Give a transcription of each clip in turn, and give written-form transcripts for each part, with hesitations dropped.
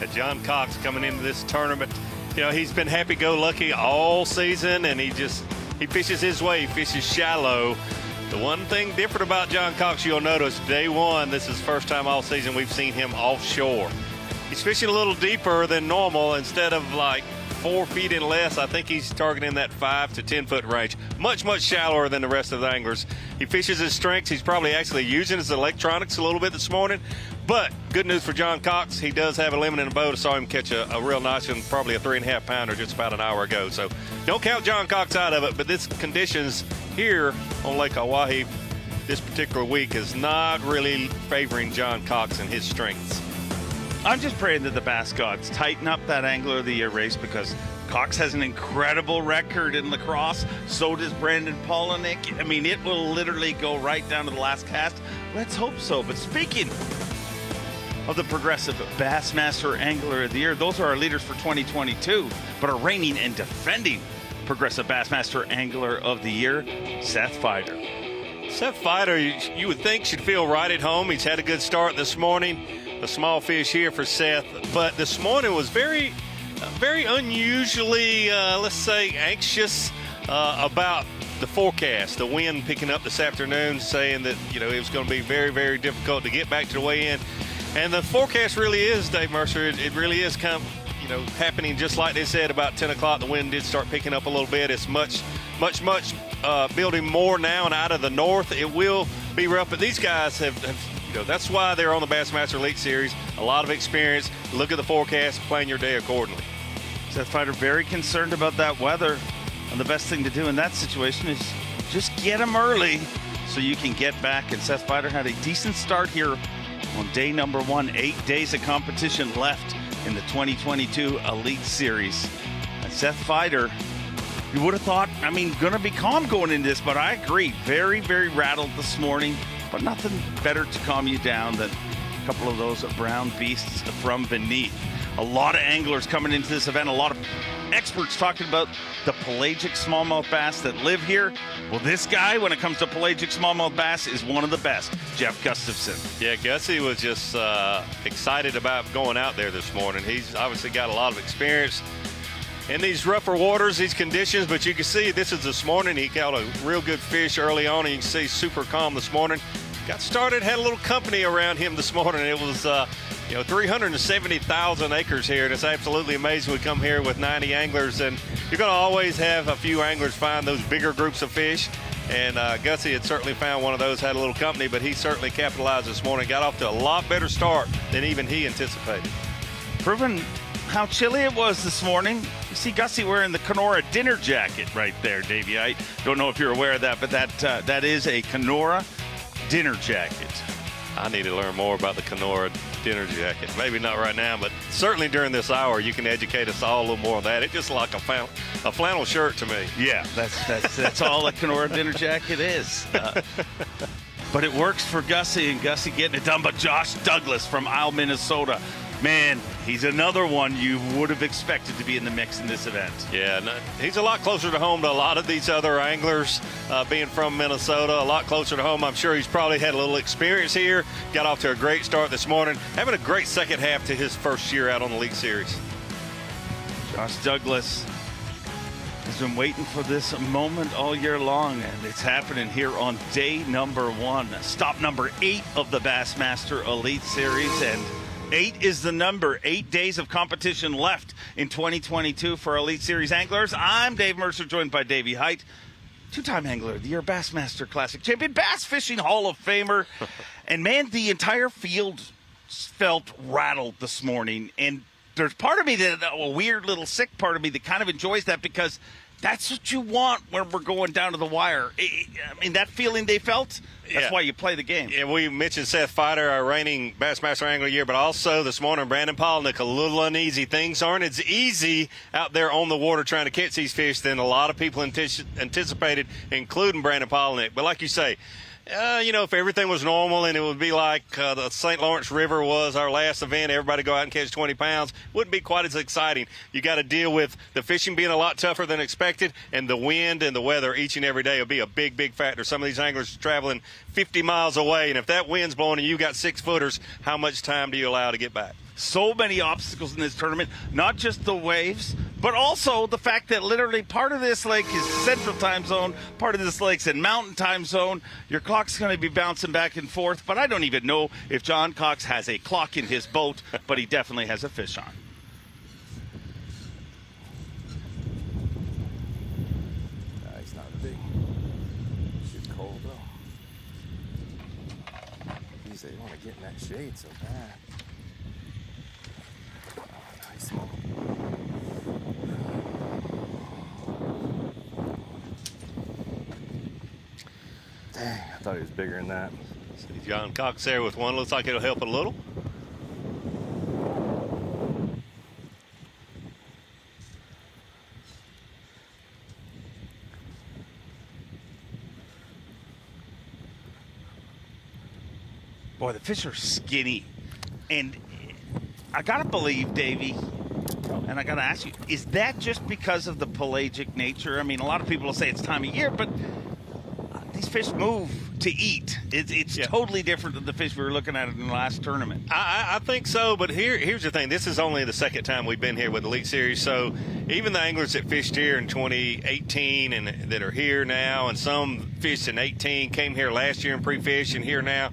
Yeah, John Cox coming into this tournament, you know, he's been happy-go-lucky all season, and he fishes his way. He fishes shallow. The one thing different about John Cox, you'll notice, day one, this is the first time all season we've seen him offshore. He's fishing a little deeper than normal. Instead of like 4 feet and less, I think he's targeting that 5 to 10 foot range. Much, much shallower than the rest of the anglers. He fishes his strengths. He's probably actually using his electronics a little bit this morning. But good news for John Cox, he does have a limit in the boat. I saw him catch a real nice one, probably a 3.5 pounder just about an hour ago. So don't count John Cox out of it, but this conditions here on Lake Oahe this particular week is not really favoring John Cox and his strengths. I'm just praying that the Bass gods tighten up that Angler of the Year race, because Cox has an incredible record in lacrosse. So does Brandon Polinick. I mean, it will literally go right down to the last cast. Let's hope so. But speaking of the progressive Bassmaster Angler of the Year, those are our leaders for 2022, but our reigning and defending progressive Bassmaster Angler of the Year, Seth Feider. Seth Feider, you would think, should feel right at home. He's had a good start this morning. A small fish here for Seth, but this morning was very unusually, let's say, anxious about the forecast. The wind picking up this afternoon, saying that, you know, it was going to be very, very difficult to get back to the weigh-in. And the forecast really is, Dave Mercer, it really is kind of, you know, happening just like they said. About 10 o'clock, the wind did start picking up a little bit. It's much building more now and out of the north. It will be rough, but these guys have you know, that's why they're on the Bassmaster Elite Series. A lot of experience. Look at the forecast, plan your day accordingly. Seth Feider very concerned about that weather, and the best thing to do in that situation is just get them early so you can get back. And Seth Feider had a decent start here on day number 1. 8 days of competition left in the 2022 Elite Series. And Seth Feider, you would have thought, I mean, going to be calm going into this, but I agree, very, very rattled this morning. But nothing better to calm you down than a couple of those brown beasts from beneath. A lot of anglers coming into this event, a lot of experts talking about the pelagic smallmouth bass that live here. Well, this guy, when it comes to pelagic smallmouth bass, is one of the best, Jeff Gustafson. Yeah, Gussie was just excited about going out there this morning. He's obviously got a lot of experience in these rougher waters, these conditions, but you can see this is this morning. He caught a real good fish early on, and you can see super calm this morning. Got started, had a little company around him this morning. It was, 370,000 acres here, and it's absolutely amazing. We come here with 90 anglers, and you're going to always have a few anglers find those bigger groups of fish. And Gussie had certainly found one of those, had a little company, but he certainly capitalized this morning. Got off to a lot better start than even he anticipated. Proving how chilly it was this morning. You see Gussie wearing the Kenora dinner jacket right there, Davey. I don't know if you're aware of that, but that is a Kenora dinner jacket. I need to learn more about the Kenora dinner jacket. Maybe not right now, but certainly during this hour, you can educate us all a little more on that. It's just like a flannel shirt to me. Yeah, that's all a Kenora dinner jacket is. But it works for Gussie, and Gussie getting it done. But Josh Douglas from Isle, Minnesota, man, he's another one you would have expected to be in the mix in this event. Yeah, no, he's a lot closer to home to a lot of these other anglers, being from Minnesota, a lot closer to home. I'm sure he's probably had a little experience here, got off to a great start this morning, having a great second half to his first year out on the League Series. Josh Douglas has been waiting for this moment all year long, and it's happening here on day number 1, stop number 8 of the Bassmaster Elite Series, and 8 is the number. 8 days of competition left in 2022 for Elite Series anglers. I'm Dave Mercer, joined by Davey Height, 2-time Angler of the Year, Bassmaster Classic champion, Bass Fishing Hall of Famer. And man, the entire field felt rattled this morning. And there's part of me, a weird little sick part of me, that kind of enjoys that, because that's what you want when we're going down to the wire. I mean, that feeling they felt, that's why you play the game. Yeah, we mentioned Seth Feider, our reigning Bassmaster Angler of the Year, but also this morning, Brandon Polinick, a little uneasy. Things aren't as easy out there on the water trying to catch these fish than a lot of people anticipated, including Brandon Polinick. But like you say, If everything was normal and it would be like the St. Lawrence River was our last event, everybody go out and catch 20 pounds, wouldn't be quite as exciting. You got to deal with the fishing being a lot tougher than expected, and the wind and the weather each and every day will be a big, big factor. Some of these anglers are traveling 50 miles away, and if that wind's blowing and you got 6-footers, how much time do you allow to get back? So many obstacles in this tournament, not just the waves, but also the fact that literally part of this lake is Central Time Zone, part of this lake's in Mountain Time Zone. Your clock's going to be bouncing back and forth, but I don't even know if John Cox has a clock in his boat, but he definitely has a fish on. It's not big. Shit's cold though. Geez, they want to get in that shade so bad. Nice small. Dang, I thought he was bigger than that. See John Cox there with one. Looks like it'll help a little. Boy, the fish are skinny. And I got to believe, Davey, and I got to ask you, is that just because of the pelagic nature? I mean, a lot of people will say it's time of year, but these fish move to eat. It's totally different than the fish we were looking at in the last tournament. I think so, but here's the thing. This is only the second time we've been here with the Elite Series, so even the anglers that fished here in 2018 and that are here now, and some fished in 18, came here last year and pre-fished and here now,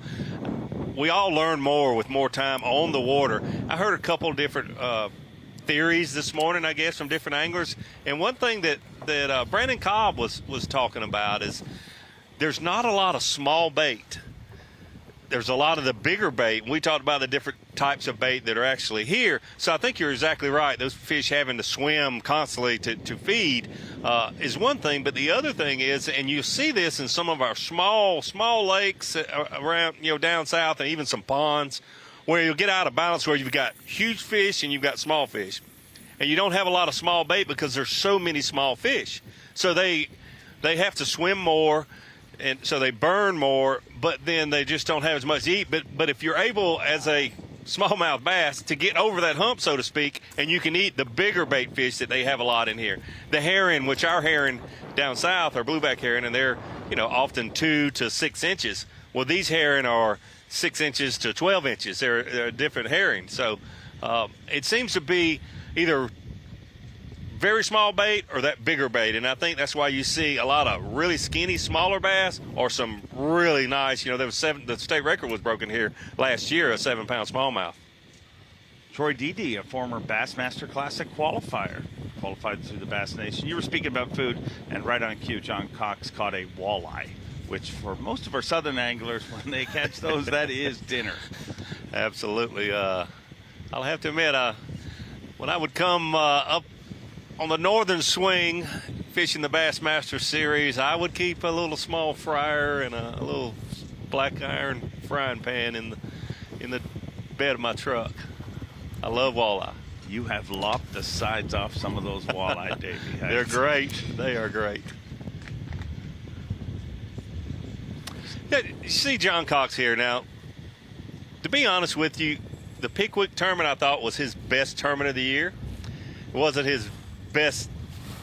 we all learn more with more time on the water. I heard a couple of different theories this morning, I guess, from different anglers, and one thing that Brandon Cobb was talking about is there's not a lot of small bait. There's a lot of the bigger bait. We talked about the different types of bait that are actually here. So I think you're exactly right. Those fish having to swim constantly to feed is one thing. But the other thing is, and you see this in some of our small lakes around, down south, and even some ponds, where you'll get out of balance, where you've got huge fish and you've got small fish. And you don't have a lot of small bait because there's so many small fish. So they have to swim more, and so they burn more, but then they just don't have as much to eat. But if you're able, as a smallmouth bass, to get over that hump, so to speak, and you can eat the bigger bait fish that they have a lot in here. The herring, which our herring down south are blueback herring, and they're often 2 to 6 inches. Well, these herring are 6 inches to 12 inches. They're a different herring. So it seems to be either very small bait or that bigger bait, and I think that's why you see a lot of really skinny smaller bass or some really nice. There was the state record was broken here last year, a 7-pound smallmouth. Troy Dede, a former Bassmaster Classic qualifier, qualified through the Bass Nation. You were speaking about food, and right on cue, John Cox caught a walleye, which for most of our southern anglers, when they catch those, that is dinner. Absolutely. I'll have to admit, when I would come up on the northern swing fishing the Bassmaster series, I would keep a little small fryer and a little black iron frying pan in the bed of my truck. I love walleye. You have lopped the sides off some of those walleye, Davey. They're great. They are great. Yeah, you see John Cox here now. To be honest with you, the Pickwick tournament I thought was his best tournament of the year. It wasn't his best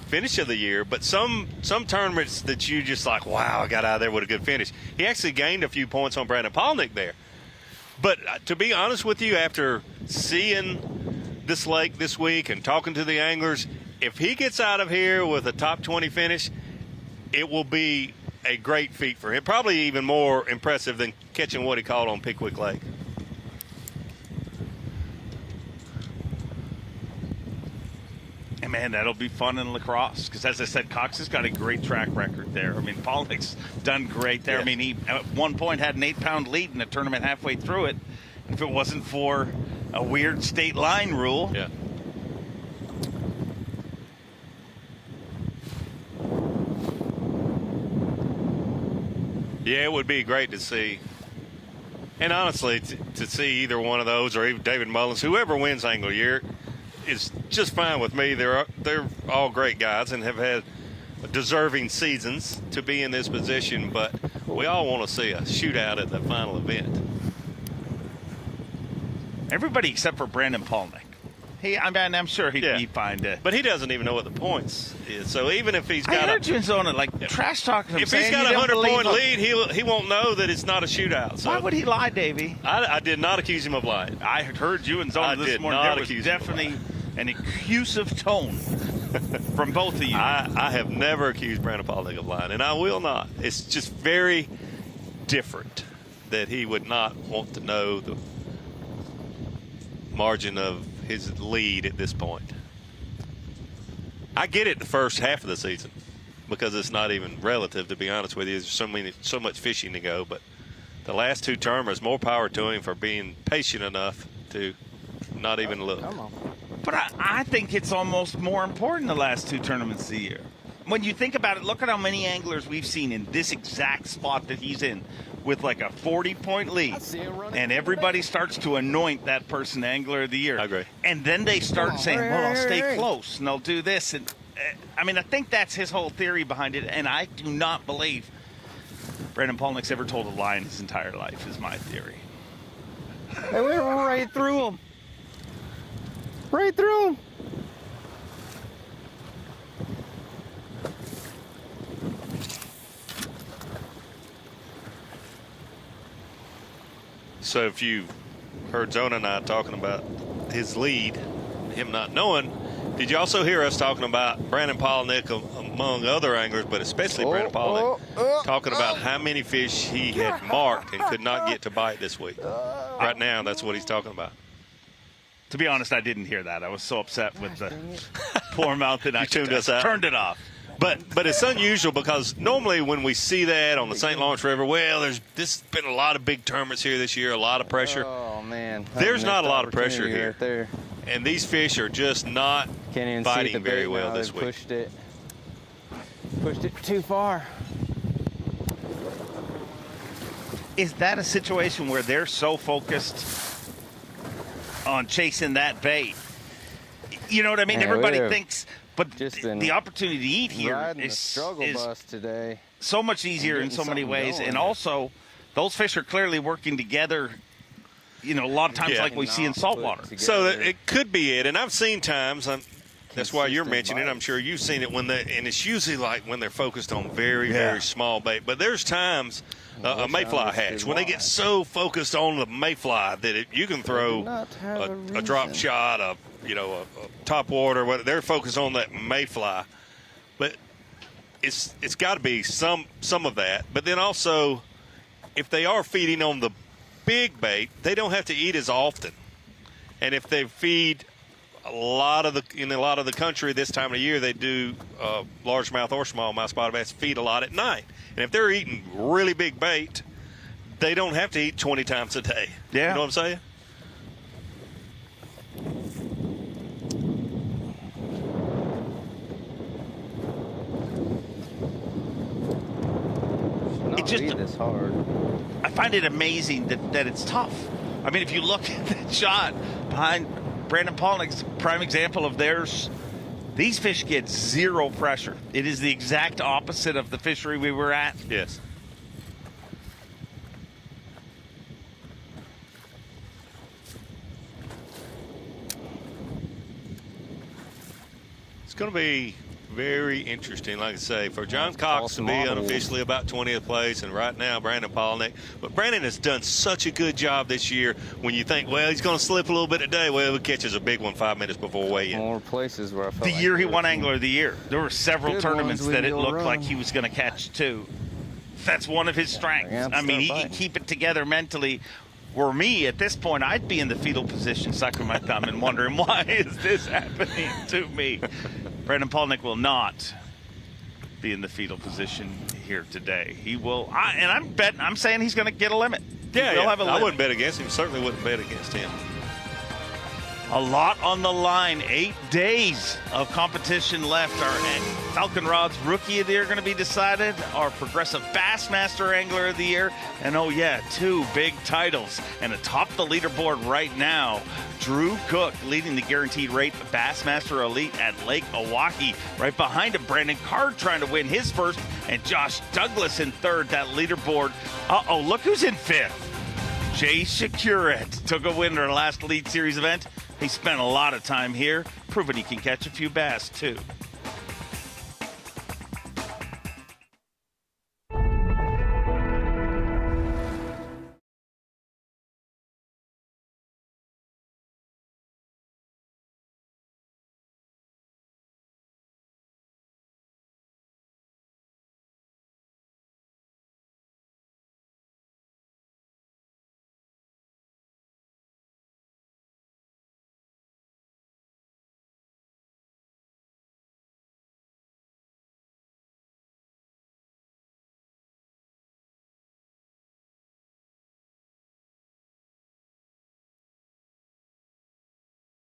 finish of the year, but some tournaments that you just like, wow, I got out of there with a good finish. He actually gained a few points on Brandon Palnick there. But to be honest with you, after seeing this lake this week and talking to the anglers, if he gets out of here with a top 20 finish, it will be a great feat for him. Probably even more impressive than catching what he caught on Pickwick Lake. And man, that'll be fun in lacrosse because, as I said, Cox has got a great track record there. I mean, Palnick's done great there. Yes. I mean, he at one point had an 8-pound lead in the tournament halfway through it. If it wasn't for a weird state line rule. Yeah. Yeah, it would be great to see. And honestly, to see either one of those or even David Mullins, whoever wins Angler of the Year, is just fine with me. They're all great guys and have had deserving seasons to be in this position. But We all want to see a shootout at the final event. Everybody except for Brandon Palnick. I'm sure he'd be fine to. But he doesn't even know what the points is. So even if he's I got heard you in zone trash talking him. If he's got a 100-point lead, he won't know that it's not a shootout. So why would he lie, Davey? I did not accuse him of lying. I heard you in zone this morning. There was definitely an accusive tone from both of you. I have never accused Brandon Palnick of lying, and I will not. It's just very different that he would not want to know the margin of his lead at this point. I get it the first half of the season because it's not even relative, to be honest with you. There's so much fishing to go, but the last two tournaments, more power to him for being patient enough to not even look. Come on. But I think it's almost more important the last two tournaments of the year. When you think about it, look at how many anglers we've seen in this exact spot that he's in with like a 40-point lead. And everybody starts to anoint that person Angler of the Year. I agree. And then they start saying, well, I'll stay close and I'll do this. And I mean, I think that's his whole theory behind it. And I do not believe Brandon Palnick's ever told a lie in his entire life, is my theory. Hey, we were right through him. Right through him. So if you heard Zona and I talking about his lead, him not knowing, did you also hear us talking about Brandon Palnick among other anglers, but especially Brandon Palnick, talking about how many fish he had marked and could not get to bite this week? Right now, that's what he's talking about. To be honest, I didn't hear that. I was so upset with the poor mouth that I tuned us out. Turned it off. But it's unusual because normally when we see that on the St. Lawrence River, well, there's been a lot of big tournaments here this year, a lot of pressure. Oh, man. There's not a lot of pressure here. Right there. And these fish are just not biting very well this week. Pushed it too far. Is that a situation where they're so focused on chasing that bait? You know what I mean? Man, everybody thinks, but the opportunity to eat here is struggle bus today. So much easier in so many ways. And also, those fish are clearly working together, you know, a lot of times like we see in saltwater. So it could be it. And I've seen times, that's why you're mentioning it. I'm sure you've seen it and it's usually like when they're focused on very, very small bait. But there's times a mayfly hatch, when they get so focused on the mayfly that you can throw a drop shot, a top water, whether they're focused on that mayfly. But it's got to be some of that. But then also, if they are feeding on the big bait, they don't have to eat as often. And if they feed in a lot of the country this time of year, they do largemouth or smallmouth spotted bass feed a lot at night. And if they're eating really big bait, they don't have to eat 20 times a day. Yeah. You know what I'm saying? It just this hard. I find it amazing that it's tough. I mean, if you look at that shot behind Brandon Palnick's prime example of theirs, these fish get zero pressure. It is the exact opposite of the fishery we were at. Yes. It's going to be very interesting, like I say, for John Cox to be unofficially about 20th place, and right now Brandon Palnick. But Brandon has done such a good job this year. When you think, well, he's going to slip a little bit today, well, he catches a big one 5 minutes before weigh-in. More places where I felt the year he won Angler of the Year, there were several tournaments that it looked like he was going to catch too. That's one of his strengths. I mean, he can keep it together mentally. For me, at this point, I'd be in the fetal position, sucking my thumb and wondering, why is this happening to me? Brandon Palnick will not be in the fetal position here today. He will, I'm saying he's going to get a limit. Yeah, He'll have a limit. I wouldn't bet against him. Certainly wouldn't bet against him. A lot on the line. 8 days of competition left. Our Falcon Rods Rookie of the Year going to be decided. Our Progressive Bassmaster Angler of the Year. And oh yeah, 2 big titles. And atop the leaderboard right now, Drew Cook leading the guaranteed rate Bassmaster Elite at Lake Oahe. Right behind him, Brandon Card trying to win his first. And Josh Douglas in third. That leaderboard. Uh-oh, look who's in 5th. Jay Shakuret took a win in our last Elite Series event. He spent a lot of time here, proving he can catch a few bass, too.